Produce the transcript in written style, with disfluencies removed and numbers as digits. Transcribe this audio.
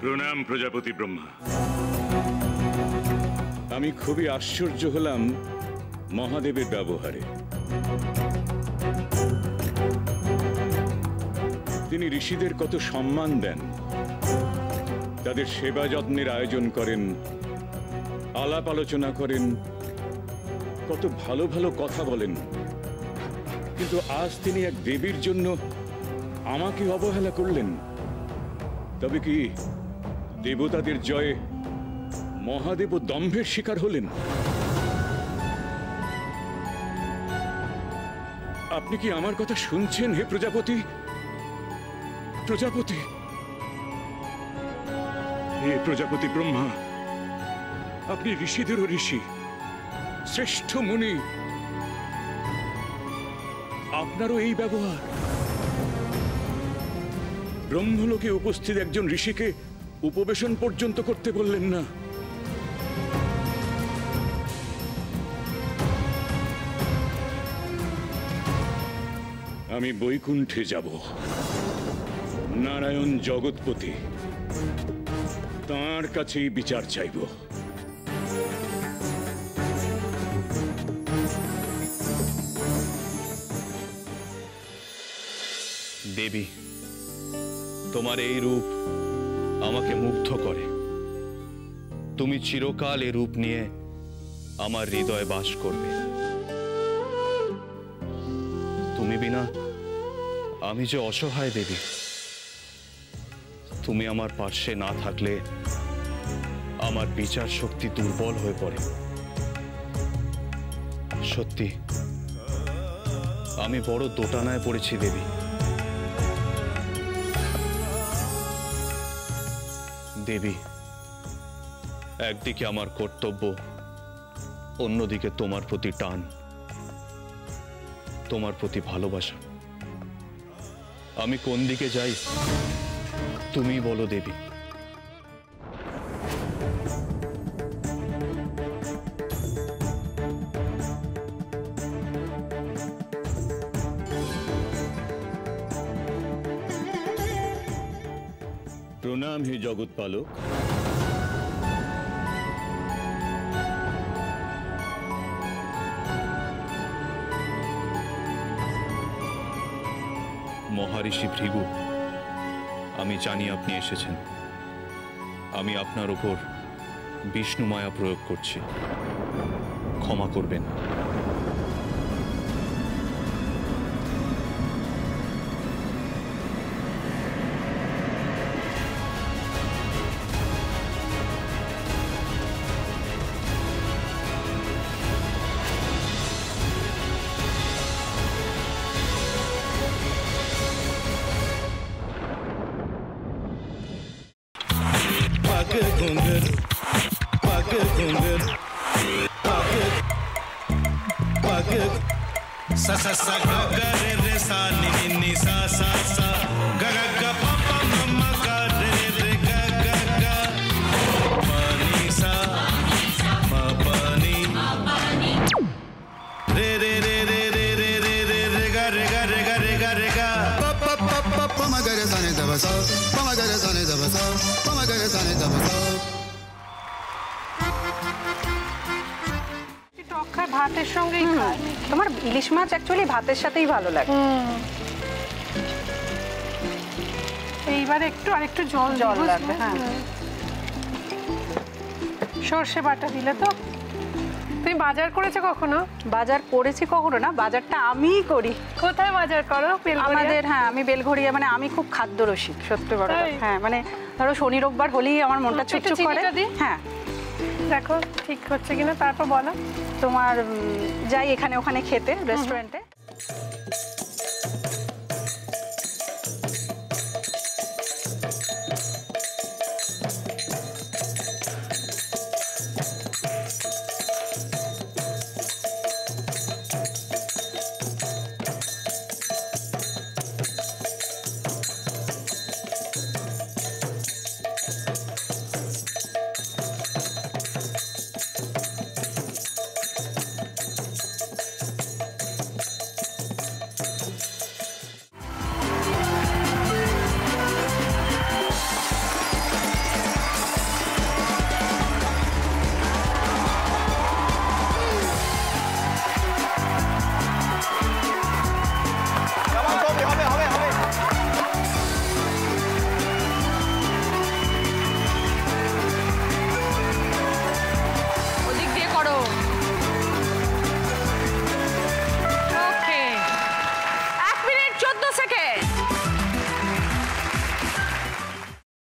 প্রণাম প্রজাপতি ব্রহ্মা। আমি খুবই আশ্চর্য হলাম মহাদেবের ব্যবহারে। তিনি ঋষিদের কত সম্মান দেন, তাদের সেবা যত্নের আয়োজন করেন, আলাপ আলোচনা করেন, কত ভালো ভালো কথা বলেন। কিন্তু আজ তিনি এক দেবীর জন্য আমাকে অবহেলা করলেন। তবে কি দেবতাদের জয়ে মহাদেব দম্ভের শিকার হলেন? আপনি কি আমার কথা শুনছেন হে প্রজাপতি? প্রজাপতি, হে প্রজাপতি ব্রহ্মা, আপনি ঋষিদেরও ঋষি, শ্রেষ্ঠ মুনি, আপনারও এই ব্যবহার? ব্রহ্মলোকে উপস্থিত একজন ঋষিকে উপবেশন পর্যন্ত করতে বললেন না। আমি বৈকুণ্ঠে যাব, নারায়ণ জগৎপতি, তাঁর কাছেই বিচার চাইব। দেবী, তোমার এই রূপ আমাকে মুগ্ধ করে। তুমি চিরকাল এই রূপ নিয়ে আমার হৃদয়ে বাস করবে। তুমি বিনা আমি যে অসহায় দেবী। তুমি আমার পার্শ্বে না থাকলে আমার বিচার শক্তি দুর্বল হয়ে পড়ে। সত্যি আমি বড় দোটানায় পড়েছি দেবী। দেবী, একদিকে আমার কর্তব্য, অন্যদিকে তোমার প্রতি টান, তোমার প্রতি ভালোবাসা। আমি কোন দিকে যাই তুমি বলো দেবী। প্রণাম হে জগৎপালক। মহারিষি ভৃগু, আমি জানি আপনি এসেছেন। আমি আপনার উপর বিষ্ণু মায়া প্রয়োগ করছি, ক্ষমা করবেন। sa sa sa ga ga re re sa ni ni ni sa sa sa ga ga ga pa pa ma ma ga re re ga ga ga pa ni sa ma pa ni re re re re re re re re re ga re ga re ga re ga re ga pa pa pa pa pa ma ga re sa ni da ba sa pa ma ga re sa ni da ba sa pa ma ga re sa ni da ba sa ভাতের সঙ্গেই খায়। তোমার ইলিশ মাছ actually ভাতের সাথেই ভালো লাগে। এইবার আরেকটু জল লাগবে। হ্যাঁ, সর্ষে বাটা দিলে তো। তুমি বাজার করেছো কখনো? বাজার করেছি কখনো না, বাজারটা আমিই করি। কোথায় বাজার করো? আমাদের, হ্যাঁ, আমি বেলঘড়িয়া, মানে আমি খুব খাদ্য রসিক, সত্যি বড়। হ্যাঁ, মানে ধরো শনি রোববার হলেই আমার মনটা চুপচুপ করে। হ্যাঁ, দেখো ঠিক হচ্ছে কিনা, তারপর বলো। তোমার যাই এখানে ওখানে খেতে, রেস্টুরেন্টে।